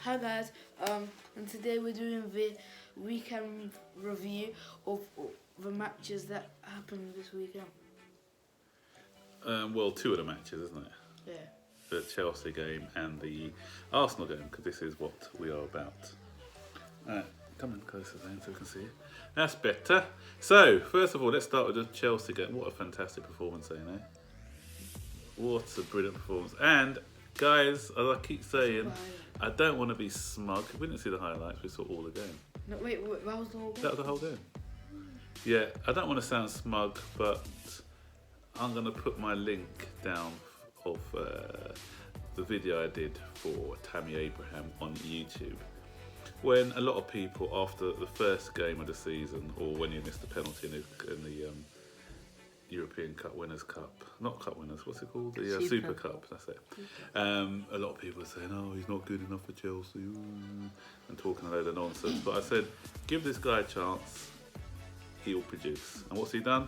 Hi guys, and today we're doing the weekend review of the matches that happened this weekend. Well, two of the matches, isn't it? Yeah. The Chelsea game and the Arsenal game, because this is what we are about. Come in closer then so we can see you. That's better. So, first of all, let's start with the Chelsea game. What a fantastic performance, eh? What a brilliant performance. And, guys, as I keep saying, I don't want to be smug. We didn't see the highlights, we saw all the game. No, wait, that was the whole game? That was the whole game. Yeah, I don't want to sound smug, but I'm going to put my link down of the video I did for Tammy Abraham on YouTube. When a lot of people, after the first game of the season, or when you missed the penalty in the European Cup Winners' Cup, not Cup Winners, what's it called? The Super Cup, that's it. A lot of people are saying, oh, he's not good enough for Chelsea, and talking a load of nonsense. But I said, give this guy a chance, he'll produce. And what's he done?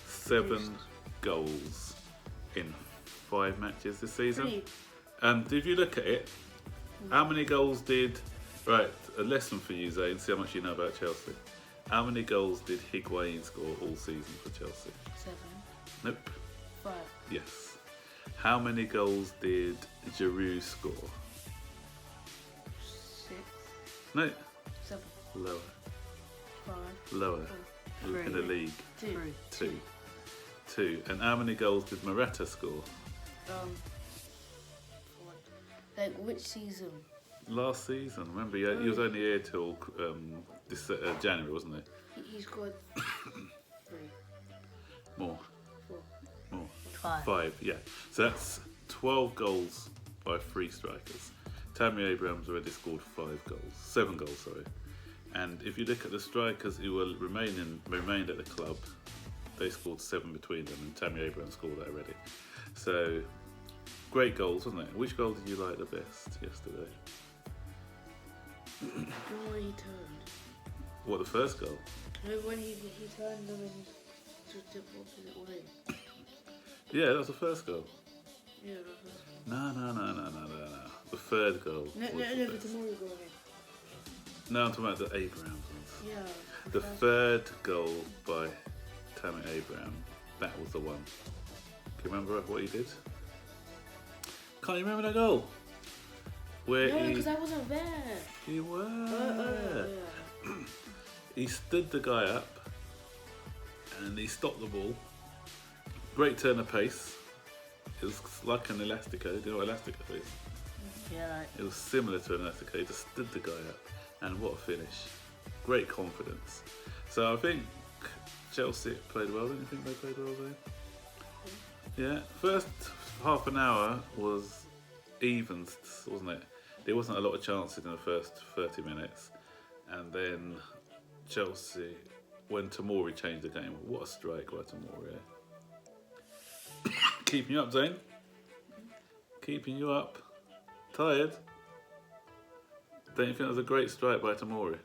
7 goals in 5 matches this season. And if you look at it, how many goals did... Right, a lesson for you, Zane, see how much you know about Chelsea. How many goals did Higuain score all season for Chelsea? 7. Nope. 5. Yes. How many goals did Giroud score? 6. No. 7. Lower. 5. Lower. 4. In the league. 2. 2. And how many goals did Morata score? Like which season? Last season. Remember, he was only here till this January, wasn't he? He scored 3. More. 4. More. 5. 5, yeah. So that's 12 goals by 3 strikers. Tammy Abraham's already scored 7 goals, sorry. And if you look at the strikers who were remained at the club, they scored 7 between them, and Tammy Abraham scored that already. So, great goals, wasn't it? Which goal did you like the best yesterday? When he turned. What, the first goal? No, when he turned and then switched it opposite way. Yeah, that was the first goal. Yeah, the first one. No. The third goal. No, the tomorrow goal. No, I'm talking about the Abraham ones. Yeah. The third goal by Tammy Abraham, that was the one. Can you remember what he did? Can't you remember that goal? Where no, because I wasn't there. You were. Yeah. He stood the guy up and he stopped the ball. Great turn of pace. It was like an elastico. Do you know what elastico is? Yeah. It was similar to an elastico. He just stood the guy up, and what a finish. Great confidence. So I think Chelsea played well. Didn't you think they played well there? Yeah. First half an hour was even, wasn't it? There wasn't a lot of chances in the first 30 minutes. And then Chelsea, when Tomori changed the game, what a strike by Tomori. Keeping you up, Zane? Keeping you up? Tired? Don't you think that was a great strike by Tomori?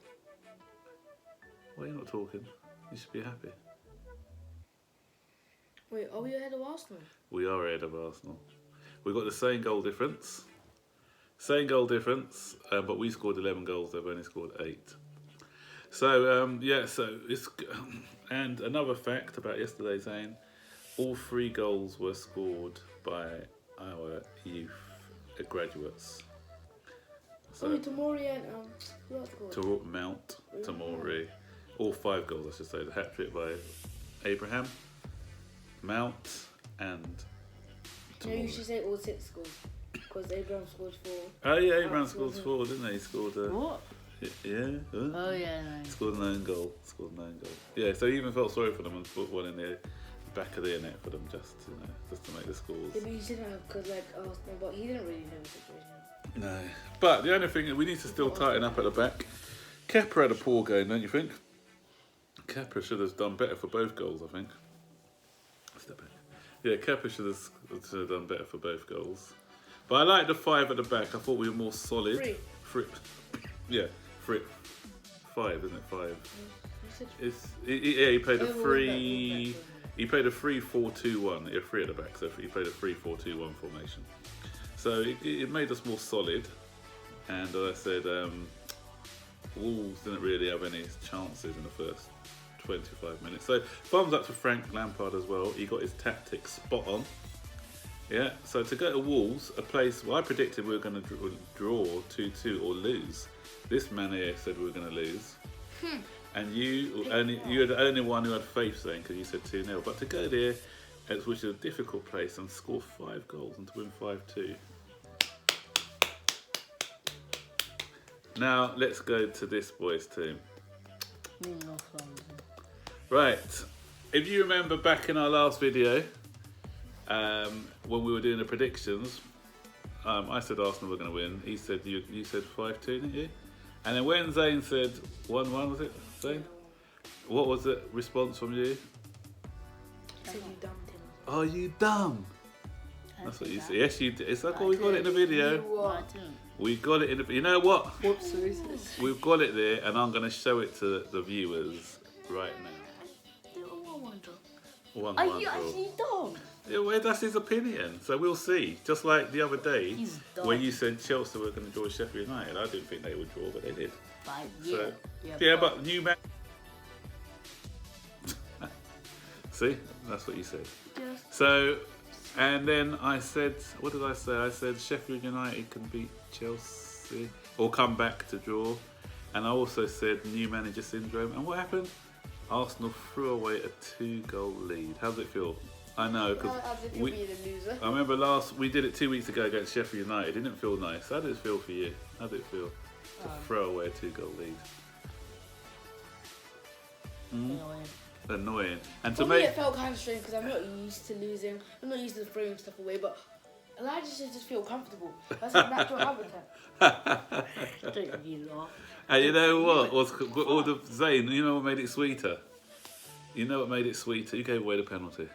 Why are you not talking? You should be happy. Wait, are we ahead of Arsenal? We are ahead of Arsenal. We've got the same goal difference. But we scored 11 goals, they've only scored 8. So, so it's... And another fact about yesterday, Zane, all 3 goals were scored by our youth graduates. So Tomori and who else scored? Mount, Tomori, all 5 goals, I should say. The hat trick by Abraham, Mount, and Tomori. No, you should say all 6 goals because Abraham scored 4. Oh yeah, Abraham scored 4, didn't he? He scored. What? Yeah. Oh yeah. No. He scored an own goal. Yeah, so he even felt sorry for them and put one in the back of their net for them, just to make the scores. Yeah, but you shouldn't have, because Arsenal, but he didn't really know the situation. No, but the only thing we need to still tighten up at the back. Kepa had a poor game, don't you think? Kepa should have done better for both goals, I think. Step back. Yeah, Kepa should have done better for both goals. But I like the 5 at the back. I thought we were more solid. 3. Yeah, 3. 5, isn't it? 5. He played a 3. He played a 3-4-2-1. Yeah, 3 at the back. So he played a 3-4-2-1 formation. So it made us more solid. And I said Wolves didn't really have any chances in the first 25 minutes. So thumbs up to Frank Lampard as well. He got his tactics spot on. Yeah, so to go to Wolves, a place I predicted we were going to draw 2-2 or lose. This man here said we were going to lose. And you're the only one who had faith saying, because you said 2-0. But to go there, which is a difficult place, and score 5 goals and to win 5-2. Now, let's go to this boys' team. Right, if you remember back in our last video, when we were doing the predictions, I said Arsenal were going to win. He said you said 5-2, didn't you? And then when Zane said 1-1, was it, Zane? What was the response from you? I said you dumb, Tim. Oh, you dumb. That's what you said. Yes, you did. It's like, we got it in the video. We got it in the... You know what? Whoops. We've got it there, and I'm going to show it to the viewers right now. 1-1 Are you actually dumb? Yeah, well, that's his opinion, so we'll see. Just like the other day, when you said Chelsea were going to draw Sheffield United, I didn't think they would draw, but they did. So, but new man. See, that's what you said. Yes. So, and then I said, what did I say? I said Sheffield United can beat Chelsea or come back to draw, and I also said new manager syndrome. And what happened? Arsenal threw away a 2-goal lead. How does it feel? I know, because I remember we did it 2 weeks ago against Sheffield United. It didn't feel nice. How did it feel for you? How did it feel to throw away a 2-goal lead? Annoying. And to me, it felt kind of strange because I'm not used to losing. I'm not used to throwing stuff away, but Elijah should just feel comfortable. That's a natural habitat. Don't you laugh? And you know what? All the Zane, you know what made it sweeter? You know what made it sweeter? You gave away the penalty.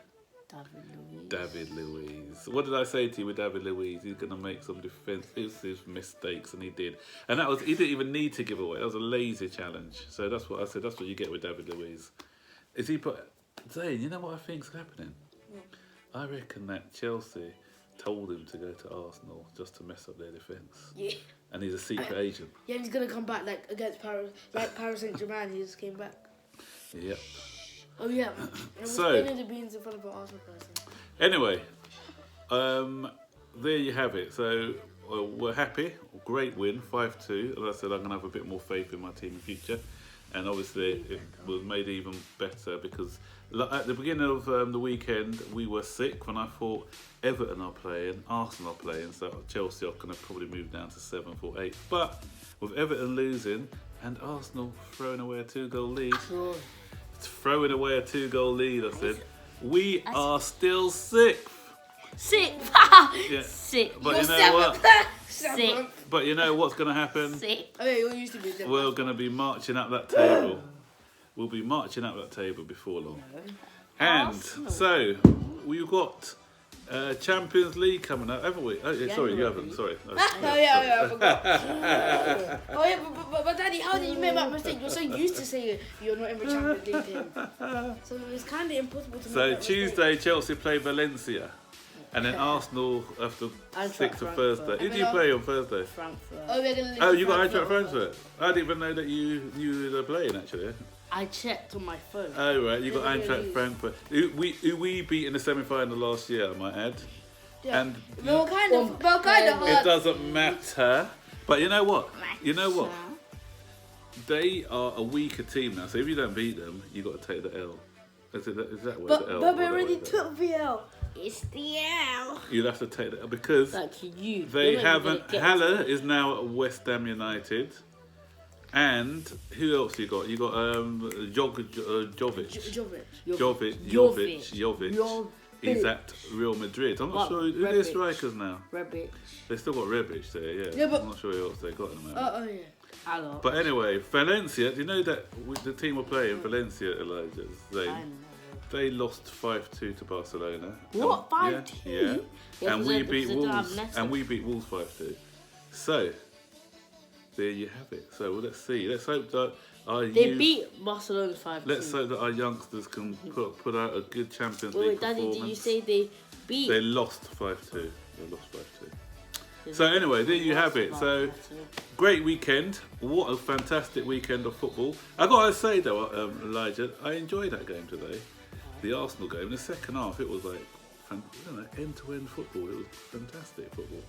David Luiz. What did I say to you with David Luiz? He's going to make some defensive mistakes, and he did. And he didn't even need to give away. That was a lazy challenge. So that's what I said. That's what you get with David Luiz. Zane, you know what I think's happening? Yeah. I reckon that Chelsea told him to go to Arsenal just to mess up their defence. Yeah. And he's a secret agent. Yeah, and he's going to come back like against Paris Saint-Germain. He just came back. Yep. Oh, yeah. So, the beans in front of an Arsenal person. Anyway, there you have it. So, we're happy. Great win, 5-2. As I said, I'm going to have a bit more faith in my team in future. And obviously, it was made even better because at the beginning of the weekend, we were sick when I thought Everton are playing, Arsenal are playing, so Chelsea are going to probably move down to 7th or 8th. But with Everton losing and Arsenal throwing away a 2-goal lead, throwing away a 2-goal lead, I said, we are still 6th. Sick. Yeah. Sick. But you know what? Sick. But you know what's going to happen? Sick. Oh, yeah, you used to be there. We're going to be marching up that table. We'll be marching up that table before long. And so, we've got Champions League coming up, haven't we? Oh, yeah, sorry, you haven't. Sorry. Oh, yeah, I forgot. Oh, yeah, but Daddy, how did you make that mistake? You're so used to saying you're not in the Champions League team. So it's kind of impossible to make So that Tuesday, mistake. Chelsea play Valencia. And then Arsenal have to stick to Frankfurt. Thursday. Who do you play on Thursday? Frankfurt. Oh, we're gonna Oh, you got Eintracht Frankfurt. Frankfurt. I didn't even know that you were playing, actually. I checked on my phone. Oh, right, you got They're Eintracht gonna Frankfurt. Who we beat in the semi-final last year, I might add. Yeah. And They were kind of hard. it doesn't matter. But you know what? You know what? They are a weaker team now. So if you don't beat them, you got to take the L. Is that where the L? But we already took the L. It's the L. You'll have to take the L because Like you. they You're not even haven't. gonna get Haller it. is now at West Ham United. And who else you got? You got Jovic. He's at Real Madrid. I'm not What? sure who their Rebic. strikers now. Rebic. They still got Rebic there, yeah. Yeah, but- I'm not sure who else they got in the moment. Oh, yeah. Hello. But anyway, Valencia. Do you know that the team we're playing, Valencia, Elijah, they lost 5-2 to Barcelona. What? And- 5-2? Yeah. Yeah, And because we they beat don't have Wolves. Neto. And we beat Wolves 5-2. So there you have it. So let's see. Let's hope that our They youth, beat Barcelona 5-2. let's hope that our youngsters can put out a good Champions League Wait, Daddy, performance. did you say they beat? They lost 5-2. They lost 5-2. So anyway, there you have it. So great weekend. What a fantastic weekend of football. I gotta say though, Elijah, I enjoyed that game today. The Arsenal game. In the second half, it was like end-to-end football. It was fantastic football.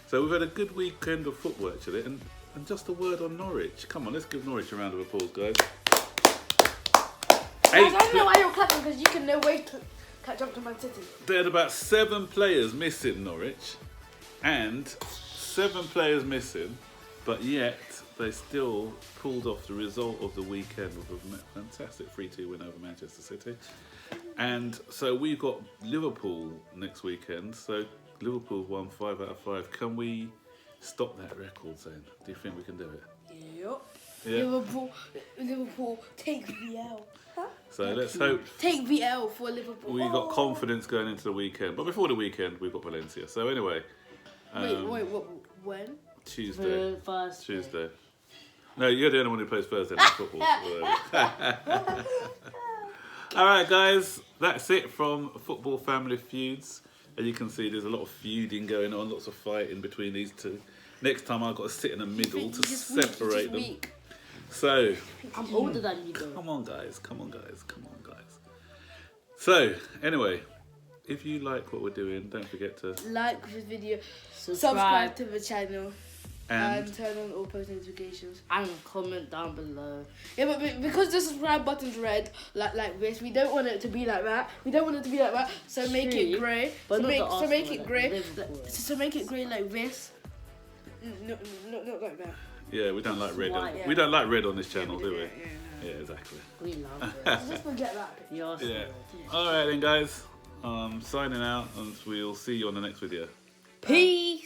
So we've had a good weekend of football actually. And just a word on Norwich. Come on, let's give Norwich a round of applause, guys. I don't know why you're clapping because you can no way catch up to Man City. They had about 7 players missing, Norwich, and 7 players missing, but yet they still pulled off the result of the weekend with a fantastic 3-2 win over Manchester City. And so we've got Liverpool next weekend. So Liverpool's won 5 out of 5. Can we stop that record, Zane? Do you think we can do it? Yep. Yeah. Liverpool, take VL. So let's hope. Take VL for Liverpool. We got confidence going into the weekend, but before the weekend we've got Valencia. So anyway. Wait, what? When? Tuesday. Tuesday. No, you're the only one who plays Thursday night football. All right, guys, that's it from Football Family Feuds. As you can see, there's a lot of feuding going on, lots of fighting between these two. Next time I've got to sit in the middle to separate them. So, I'm older than you, though. Come on, guys. So, anyway, if you like what we're doing, don't forget to like this video, Subscribe to the channel, and turn on all post notifications. and comment down below. Yeah, but because the subscribe button's red, like this, we don't want it to be like that. So make it grey. But So not make the Arsenal make it one, grey. Liverpool. So make it grey like this. No, not like that. yeah, we don't like red. White. We don't like red on this channel, do we? Yeah, Yeah, exactly. We love it. Just forget that. The Arsenal Yeah. one. All right then, guys. Signing out, and we'll see you on the next video. Peace.